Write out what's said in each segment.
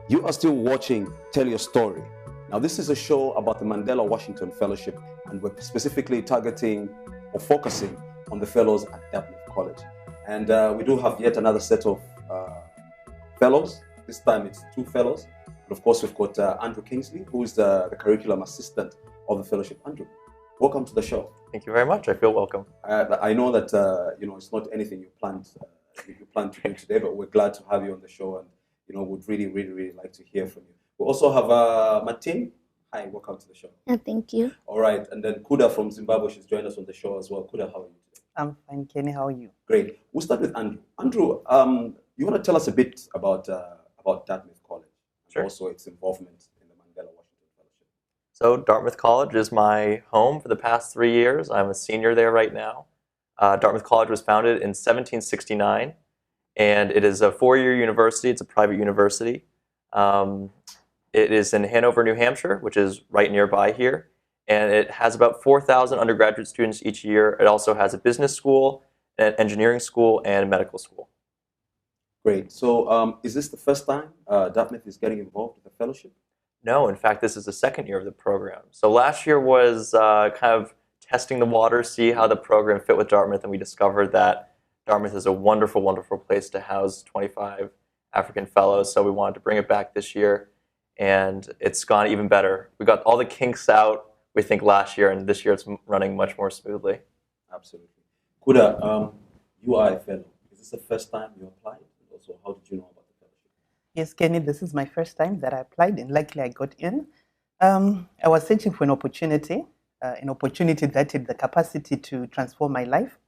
You are still watching Tell Your Story. Now, this is a show about the Mandela Washington Fellowship, and we're specifically targeting or focusing on the fellows at Dartmouth College. And we do have yet another set of fellows. This time it's two fellows. And of course, we've got Andrew Kingsley, who is the curriculum assistant of the fellowship. Andrew, welcome to the show. Thank you very much. I feel welcome. I know that it's not anything you planned to do today, but we're glad to have you on the show, and would really like to hear from you. We also have Martin. Hi, welcome to the show. Thank you. All right, and then Kuda from Zimbabwe, she's joined us on the show as well. Kuda, how are you today? I'm fine, Kenny. How are you? Great. We'll start with Andrew. Andrew, you want to tell us a bit about Dartmouth College, and Sure. also its involvement in the Mandela Washington Fellowship. So Dartmouth College is my home for the past 3 years. I'm a senior there right now. Dartmouth College was founded in 1769, and it is a 4-year university. It's a private university. It is in Hanover, New Hampshire, which is right nearby here, and it has about 4,000 undergraduate students each year. It also has a business school, an engineering school, and a medical school. Great. So is this the first time Dartmouth is getting involved with the fellowship? No, in fact, this is the second year of the program. So last year was kind of testing the water, see how the program fit with Dartmouth, and we discovered that Dartmouth is a wonderful, wonderful place to house 25 African fellows. So we wanted to bring it back this year, and it's gone even better. We got all the kinks out, we think, last year, and this year it's running much more smoothly. Absolutely. Kuda, you are a fellow. Is this the first time you applied? And also, how did you know about the fellowship? Yes, Kenny, this is my first time that I applied, and luckily I got in. I was searching for an opportunity that had the capacity to transform my life.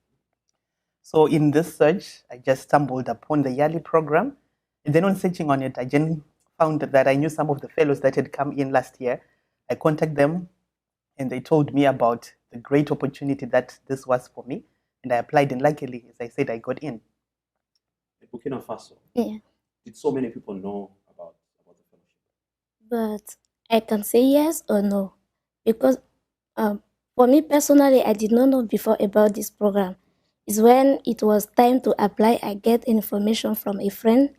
So in this search, I just stumbled upon the yearly program. And then on searching on it, I then found that I knew some of the fellows that had come in last year. I contacted them, and they told me about the great opportunity that this was for me. And I applied, and luckily, as I said, I got in. In Burkina Faso, Yeah, did so many people know about the fellowship? but I can say yes or no because for me personally, I did not know before about this program. It's when it was time to apply, I get information from a friend,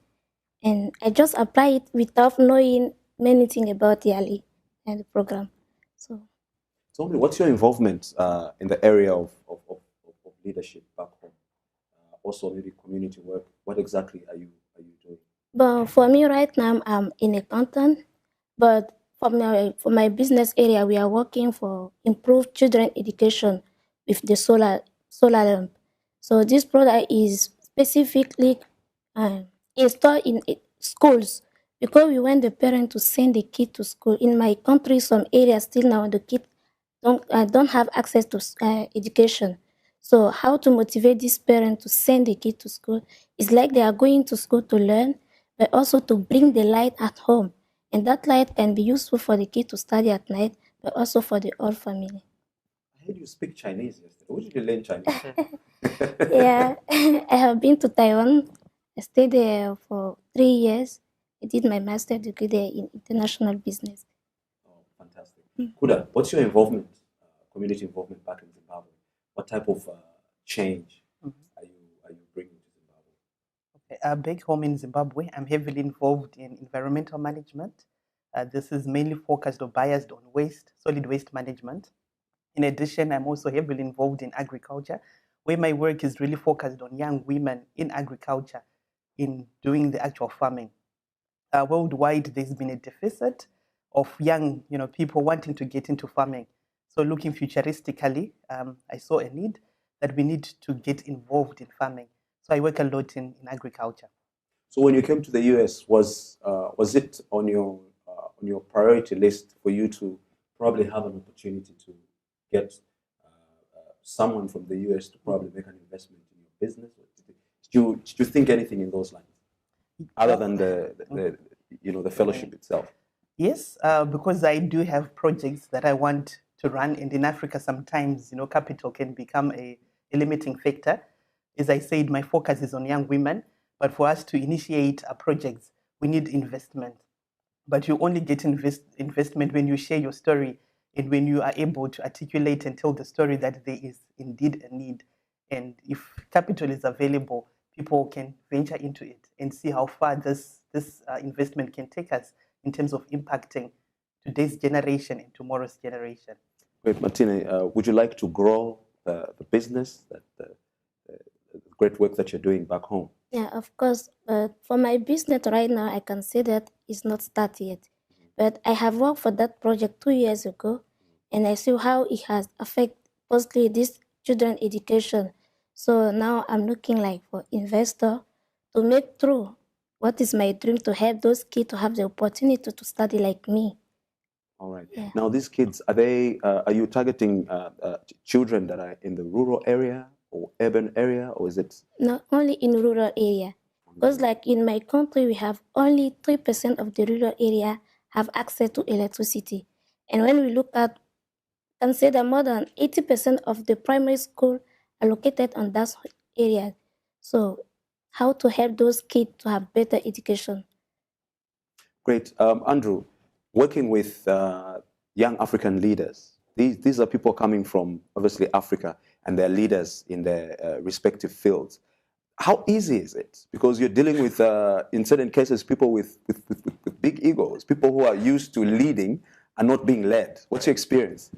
and I just apply it without knowing many things about yearly and the program. So Tell me, what's your involvement in the area of leadership back home? Also, maybe community work. What exactly are you doing? but for me right now, I'm an accountant. But for my business area, we are working for improved children education with the solar lamp. So this product is specifically installed in schools because we want the parent to send the kid to school. In my country, some areas still now the kid don't have access to education. So how to motivate this parent to send the kid to school is like they are going to school to learn, but also to bring the light at home. And that light can be useful for the kid to study at night, but also for the whole family. I heard you speak Chinese yesterday. Where did you learn Chinese? Yeah, I have been to Taiwan. I stayed there for 3 years. I did my master's degree there in international business. Oh, fantastic. Kuda, what's your involvement, community involvement back in Zimbabwe? What type of change are you bringing to Zimbabwe? Back home in Zimbabwe, I'm heavily involved in environmental management. This is mainly focused or biased on solid waste management. In addition, I'm also heavily involved in agriculture, where my work is really focused on young women in agriculture, in doing the actual farming. Worldwide, there's been a deficit of young people wanting to get into farming. So looking futuristically, I saw a need that we need to get involved in farming. So I work a lot in agriculture. So when you came to the US, was it on your priority list for you to probably have an opportunity to get someone from the US to probably make an investment in your business? Or did you think anything in those lines, other than the fellowship itself? Yes, because I do have projects that I want to run, and in Africa sometimes capital can become a limiting factor. As I said, my focus is on young women, but for us to initiate projects, we need investment. But you only get investment when you share your story and when you are able to articulate and tell the story that there is indeed a need. And if capital is available, people can venture into it and see how far this investment can take us in terms of impacting today's generation and tomorrow's generation. Great, Martina. Would you like to grow the business, the great work that you're doing back home? Yeah, of course. But for my business right now, I can say that it's not started yet. But I have worked for that project 2 years ago, and I see how it has affected mostly this children education. So now I'm looking like for investor to make true what is my dream, to help those kids to have the opportunity to study like me. All right. Yeah. Now, these kids, are you targeting children that are in the rural area or urban area, or is it? Not only in rural area, because like in my country, we have only 3% of the rural area have access to electricity. And when we look at, consider more than 80% of the primary school are located on that area. So how to help those kids to have better education? Great. Andrew, working with young African leaders, these are people coming from, obviously, Africa, and they're leaders in their respective fields. How easy is it? Because you're dealing with, in certain cases, people with big egos, people who are used to leading and not being led. What's your experience?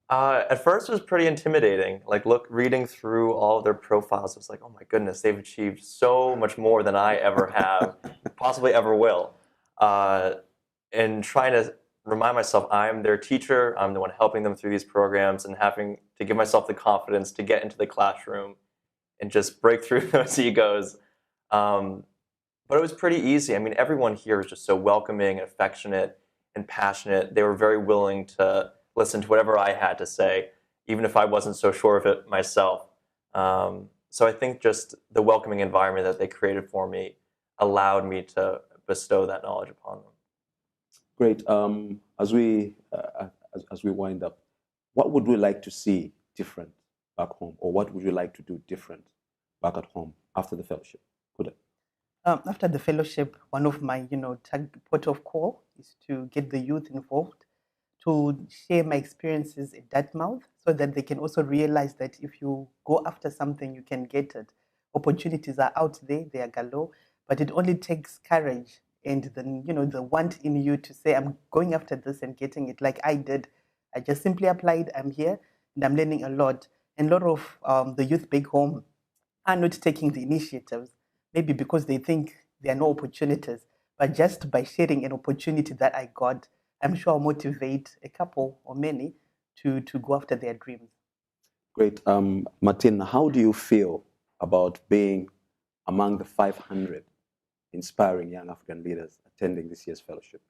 At first, it was pretty intimidating. Like, reading through all of their profiles, it was like, oh my goodness, they've achieved so much more than I ever have, possibly ever will. And trying to remind myself I'm their teacher, I'm the one helping them through these programs, and having to give myself the confidence to get into the classroom and just break through those egos. But it was pretty easy. I mean, everyone here was just so welcoming and affectionate and passionate. They were very willing to listen to whatever I had to say, even if I wasn't so sure of it myself. So I think just the welcoming environment that they created for me allowed me to bestow that knowledge upon them. Great. As we wind up, what would we like to see different back home, or what would you like to do different back at home after the fellowship? Kuda. After the fellowship, one of my port of call is to get the youth involved, to share my experiences at Dartmouth, so that they can also realize that if you go after something, you can get it. Opportunities are out there; they are galore, but it only takes courage and the want in you to say, I'm going after this and getting it, like I did. I just simply applied. I'm here and I'm learning a lot. And a lot of the youth back home are not taking the initiatives, maybe because they think there are no opportunities. But just by sharing an opportunity that I got, I'm sure I'll motivate a couple or many to go after their dreams. Great. Martin, how do you feel about being among the 500 inspiring young African leaders attending this year's fellowship?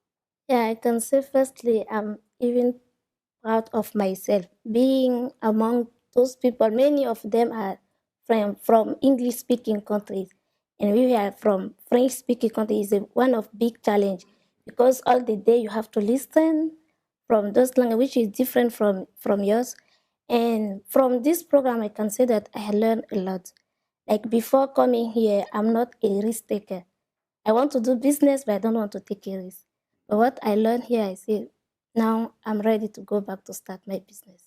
Yeah, I can say firstly, I'm even proud of myself being among those people. Many of them are from English-speaking countries, and we are from French-speaking countries. Is one of big challenge, because all the day you have to listen from those language which is different from yours. And from this program, I can say that I learned a lot. Like before coming here, I'm not a risk taker. I want to do business, but I don't want to take a risk. But what I learned here, I say, now I'm ready to go back to start my business.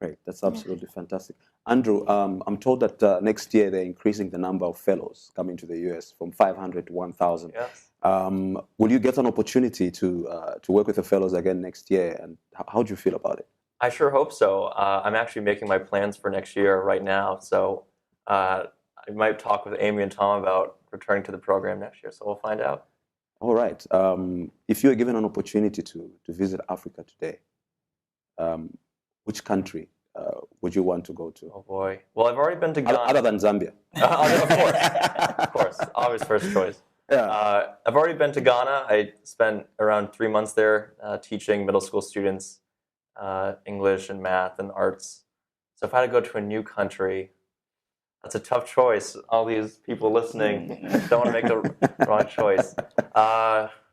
Great, that's absolutely fantastic. Andrew, I'm told that next year they're increasing the number of fellows coming to the US from 500 to 1,000. Yes. Will you get an opportunity to work with the fellows again next year, and how do you feel about it? I sure hope so. I'm actually making my plans for next year right now, so I might talk with Amy and Tom about returning to the program next year, so we'll find out. All right. If you were given an opportunity to visit Africa today, which country would you want to go to? Oh boy. Well, I've already been to Ghana. Other than Zambia. Of course. Always first choice. Yeah. I've already been to Ghana. I spent around 3 months there teaching middle school students English and math and arts. So if I had to go to a new country, that's a tough choice. All these people listening don't want to make the wrong choice.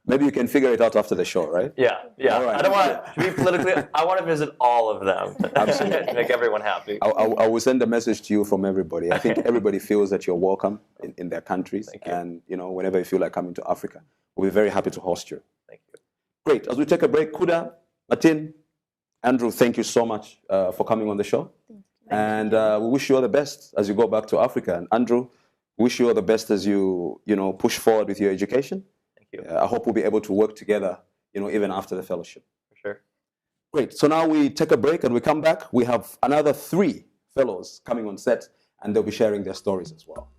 Maybe you can figure it out after the show, right? Yeah. All right. I don't want to be politically. I want to visit all of them. Absolutely. To make everyone happy. I will send a message to you from everybody. I think everybody feels that you're welcome in their countries. Thank you. And whenever you feel like coming to Africa, we'll be very happy to host you. Thank you. Great. As we take a break, Kuda, Martin, Andrew, thank you so much for coming on the show. And we wish you all the best as you go back to Africa. And Andrew, wish you all the best as you push forward with your education. Thank you. I hope we'll be able to work together, even after the fellowship. For sure. Great. So now we take a break and we come back. We have another 3 fellows coming on set, and they'll be sharing their stories as well.